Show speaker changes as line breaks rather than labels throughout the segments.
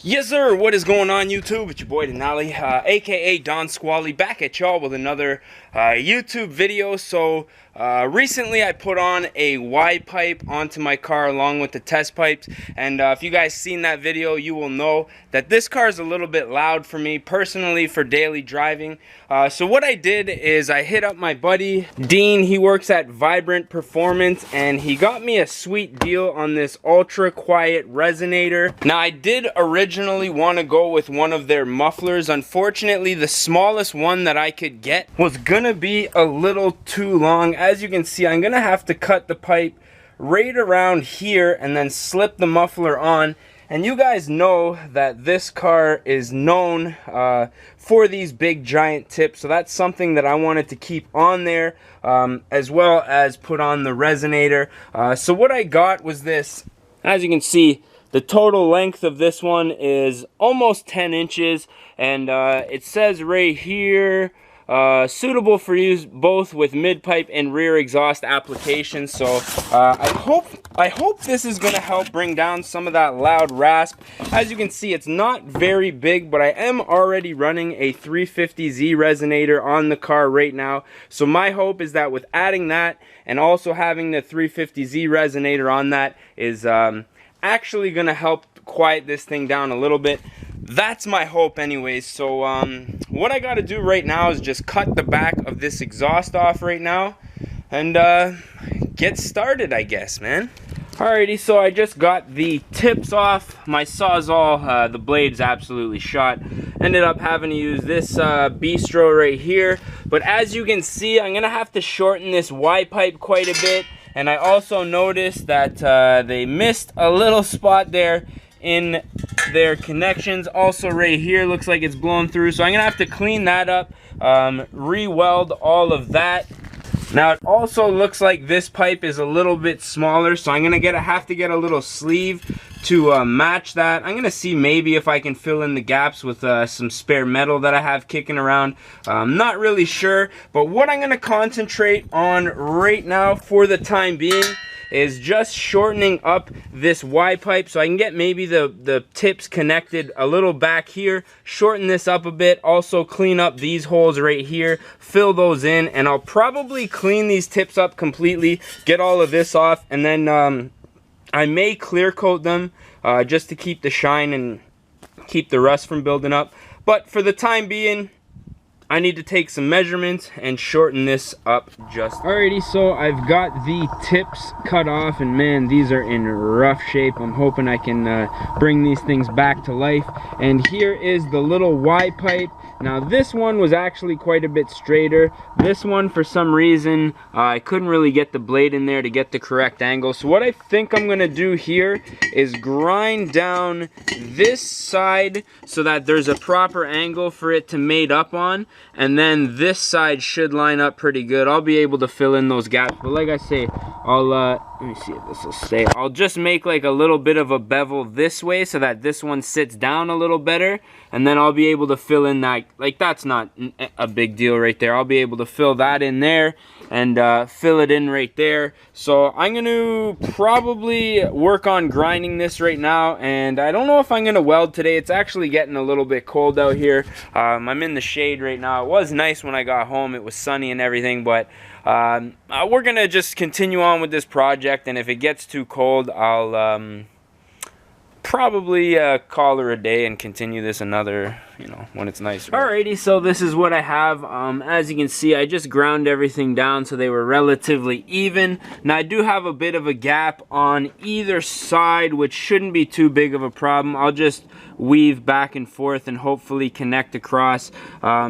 Yes sir, what is going on YouTube? It's your boy Denali, aka Don Squally, back at y'all with another YouTube video. So recently I put on a Y pipe onto my car along with the test pipes, and if you guys seen that video, you will know that this car is a little bit loud for me personally for daily driving. So what I did is I hit up my buddy Dean. He works at Vibrant Performance and he got me a sweet deal on this ultra quiet resonator. Now I did originally want to go with one of their mufflers. Unfortunately, the smallest one that I could get was gonna be a little too long. As you can see, I'm gonna have to cut the pipe right around here and then slip the muffler on. And you guys know that this car is known for these big giant tips, so that's something that I wanted to keep on there, as well as put on the resonator. So what I got was this. As you can see, the total length of this one is almost 10 inches, and it says right here, suitable for use both with mid-pipe and rear exhaust applications. So I hope this is going to help bring down some of that loud rasp. As you can see, it's not very big, but I am already running a 350Z resonator on the car right now. So my hope is that with adding that and also having the 350Z resonator on that is actually going to help quiet this thing down a little bit. That's my hope anyways. So what I got to do right now is just cut the back of this exhaust off right now and get started, I guess, man. Alrighty, so I just got the tips off. My Sawzall, the blade's absolutely shot. Ended up having to use this bistro right here. But as you can see, I'm gonna have to shorten this Y pipe quite a bit. And I also noticed that they missed a little spot there in their connections. Also right here looks like it's blown through, so I'm gonna have to clean that up, re-weld all of that. Now it also looks like this pipe is a little bit smaller, so I'm gonna have to get a little sleeve to match that. I'm gonna see maybe if I can fill in the gaps with some spare metal that I have kicking around. I'm not really sure, but what I'm gonna concentrate on right now for the time being is just shortening up this Y pipe so I can get maybe the tips connected a little back here, shorten this up a bit, also clean up these holes right here, fill those in, and I'll probably clean these tips up completely, get all of this off, and then I may clear coat them just to keep the shine and keep the rust from building up. But for the time being, I need to take some measurements and shorten this up just. Alrighty, so I've got the tips cut off, and man, these are in rough shape. I'm hoping I can bring these things back to life. And here is the little Y pipe. Now this one was actually quite a bit straighter. This one, for some reason, I couldn't really get the blade in there to get the correct angle. So what I think I'm gonna do here is grind down this side so that there's a proper angle for it to mate up on. And then this side should line up pretty good. I'll be able to fill in those gaps. But like I say, I'll, let me see if this will stay. I'll just make like a little bit of a bevel this way so that this one sits down a little better. And then I'll be able to fill in that, like that's not a big deal right there. I'll be able to fill that in there and fill it in right there. So I'm gonna probably work on grinding this right now, and I don't know if I'm gonna weld today. It's actually getting a little bit cold out here. I'm in the shade right now. It was nice when I got home. It was sunny and everything, but we're gonna just continue on with this project, and if it gets too cold, I'll probably call her a day and continue this another, when it's nicer. Alrighty, so this is what I have. As you can see, I just ground everything down so they were relatively even. Now I do have a bit of a gap on either side, which shouldn't be too big of a problem. I'll just weave back and forth and hopefully connect across,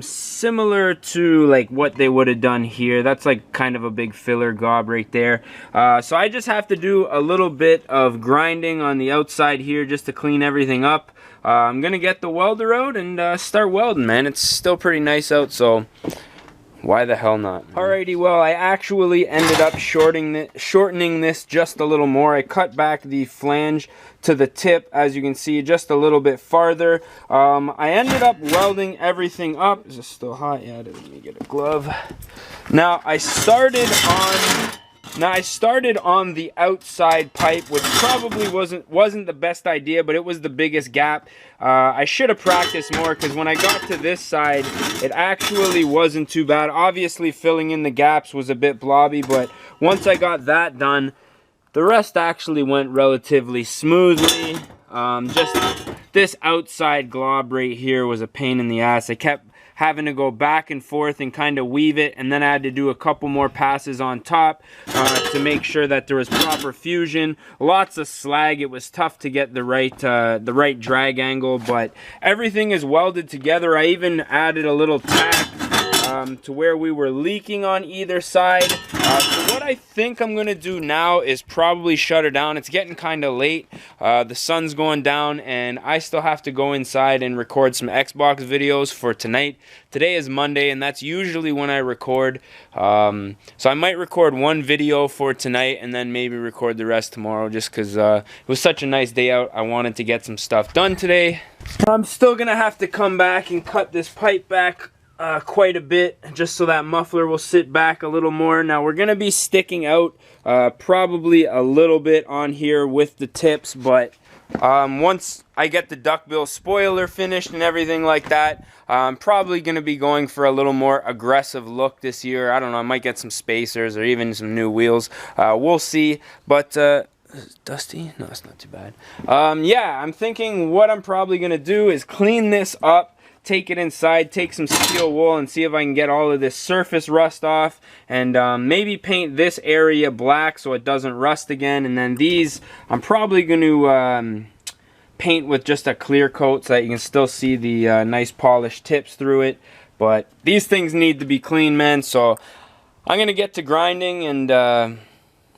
similar to like what they would have done here. That's like kind of a big filler gob right there. So I just have to do a little bit of grinding on the outside here just to clean everything up. I'm gonna get the welder out and start welding, man. It's still pretty nice out, so why the hell not? Alrighty, well, I actually ended up shortening this just a little more. I cut back the flange to the tip, as you can see, just a little bit farther. I ended up welding everything up. Is it still hot? Yeah, let me get a glove. Now, I started on Now I started on the outside pipe, which probably wasn't the best idea, but it was the biggest gap. I should have practiced more, because when I got to this side, it actually wasn't too bad. Obviously filling in the gaps was a bit blobby, but once I got that done, the rest actually went relatively smoothly. Just this outside glob right here was a pain in the ass. I kept having to go back and forth and kind of weave it, and then I had to do a couple more passes on top to make sure that there was proper fusion. Lots of slag. It was tough to get the right drag angle, but everything is welded together. I even added a little tack to where we were leaking on either side. So what I think I'm gonna do now is probably shut her down. It's getting kind of late. The sun's going down, and I still have to go inside and record some Xbox videos for tonight. Today is Monday, and that's usually when I record. So I might record one video for tonight and then maybe record the rest tomorrow, just because it was such a nice day out. I wanted to get some stuff done today. I'm still gonna have to come back and cut this pipe back quite a bit, just so that muffler will sit back a little more. Now we're gonna be sticking out probably a little bit on here with the tips, but once I get the duckbill spoiler finished and everything like that, I'm probably gonna be going for a little more aggressive look this year. I don't know, I might get some spacers or even some new wheels. We'll see, but dusty? No, it's not too bad. Yeah, I'm thinking what I'm probably gonna do is clean this up, take it inside, take some steel wool, and see if I can get all of this surface rust off, and maybe paint this area black so it doesn't rust again. And then these I'm probably going to paint with just a clear coat so that you can still see the nice polished tips through it. But these things need to be clean, man, so I'm going to get to grinding and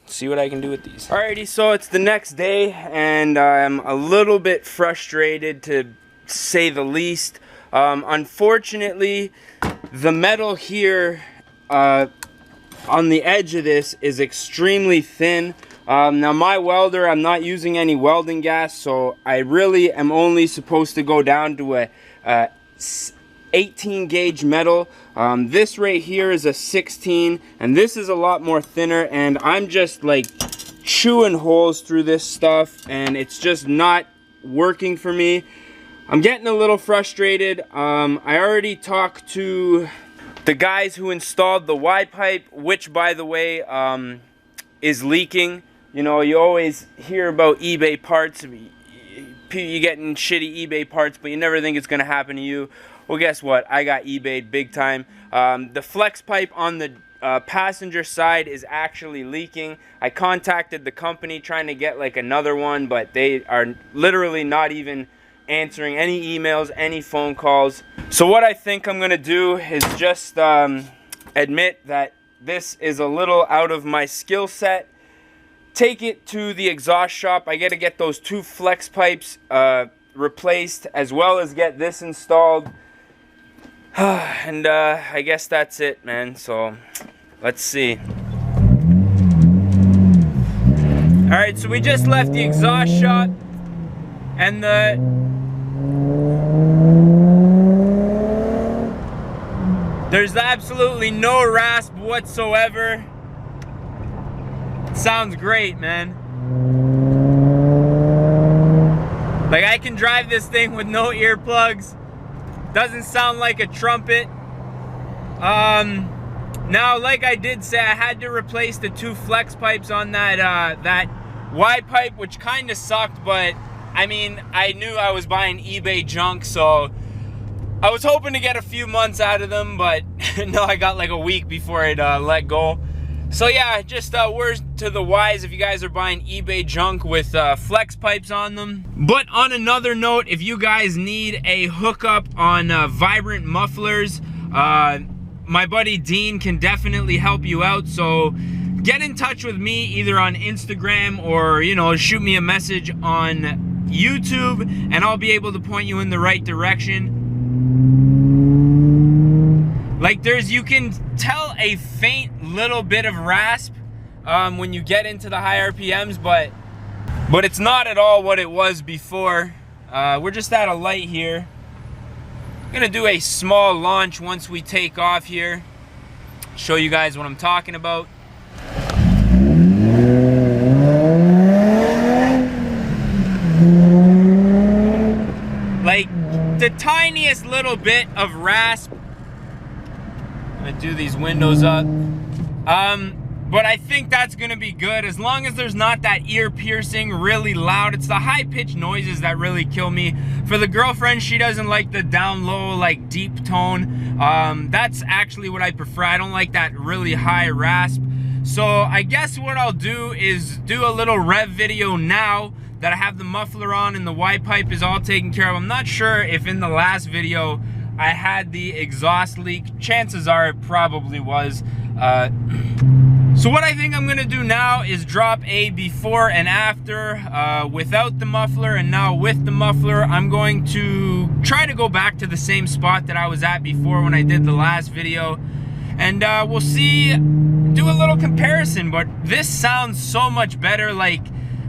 see what I can do with these. Alrighty, so it's the next day, and I'm a little bit frustrated, to say the least. Unfortunately, the metal here on the edge of this is extremely thin. Now my welder, I'm not using any welding gas, so I really am only supposed to go down to a 18 gauge metal. This right here is a 16, and this is a lot more thinner, and I'm just like chewing holes through this stuff, and it's just not working for me. I'm getting a little frustrated. I already talked to the guys who installed the Y pipe, which by the way is leaking. You know, you always hear about eBay parts, you getting shitty eBay parts, but you never think it's gonna happen to you. Well, guess what? I got eBayed big time. The flex pipe on the passenger side is actually leaking. I contacted the company trying to get like another one, but they are literally not even answering any emails, any phone calls. So what I think I'm gonna do is just admit that this is a little out of my skill set, take it to the exhaust shop. I gotta get those two flex pipes replaced, as well as get this installed. And I guess that's it, man. So let's see. Alright, so we just left the exhaust shop, and there's absolutely no rasp whatsoever. It sounds great, man. Like, I can drive this thing with no earplugs. Doesn't sound like a trumpet. Now, like I did say, I had to replace the two flex pipes on that Y pipe, which kind of sucked, but I mean, I knew I was buying eBay junk, so I was hoping to get a few months out of them, but no, I got like a week before it let go. So yeah, just words to the wise if you guys are buying eBay junk with flex pipes on them. But on another note, if you guys need a hookup on vibrant mufflers, my buddy Dean can definitely help you out. So get in touch with me either on Instagram or, you know, shoot me a message on YouTube, and I'll be able to point you in the right direction. Like, you can tell a faint little bit of rasp when you get into the high RPMs, but it's not at all what it was before. We're just at a light here. I'm gonna do a small launch once we take off here. Show you guys what I'm talking about. the tiniest little bit of rasp. I'm gonna do these windows up. But I think that's gonna be good as long as there's not that ear piercing, really loud. It's the high pitched noises that really kill me. For the girlfriend, she doesn't like the down low, like deep tone. That's actually what I prefer. I don't like that really high rasp. So I guess what I'll do is do a little rev video now that I have the muffler on and the Y pipe is all taken care of. I'm not sure if in the last video I had the exhaust leak. Chances are it probably was. So what I think I'm gonna do now is drop a before and after without the muffler and now with the muffler. I'm going to try to go back to the same spot that I was at before when I did the last video. And we'll see, do a little comparison, but this sounds so much better. Like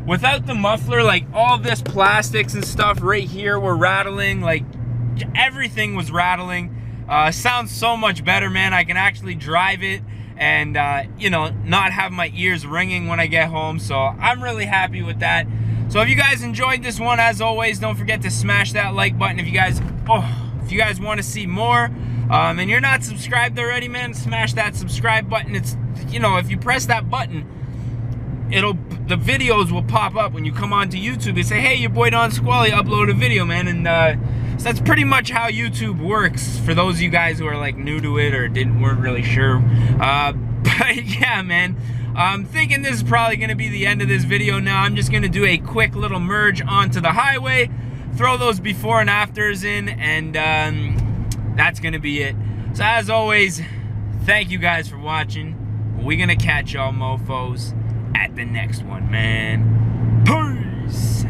without the muffler, like all this plastics and stuff right here were rattling, like everything was rattling. Sounds so much better, man. I can actually drive it and you know, not have my ears ringing when I get home. So I'm really happy with that. So if you guys enjoyed this one, as always, don't forget to smash that like button. If you guys want to see more and you're not subscribed already, man, smash that subscribe button. It's, you know, if you press that button, the videos will pop up when you come onto YouTube. They say, hey, your boy Don Squally uploaded a video, man. And so that's pretty much how YouTube works for those of you guys who are like new to it or weren't really sure. But yeah, man, I'm thinking this is probably gonna be the end of this video now. I'm just gonna do a quick little merge onto the highway, throw those before and afters in, and that's gonna be it. So as always, thank you guys for watching. We're gonna catch y'all mofos at the next one, man. Peace.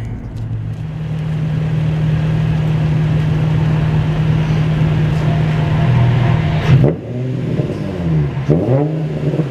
Oh,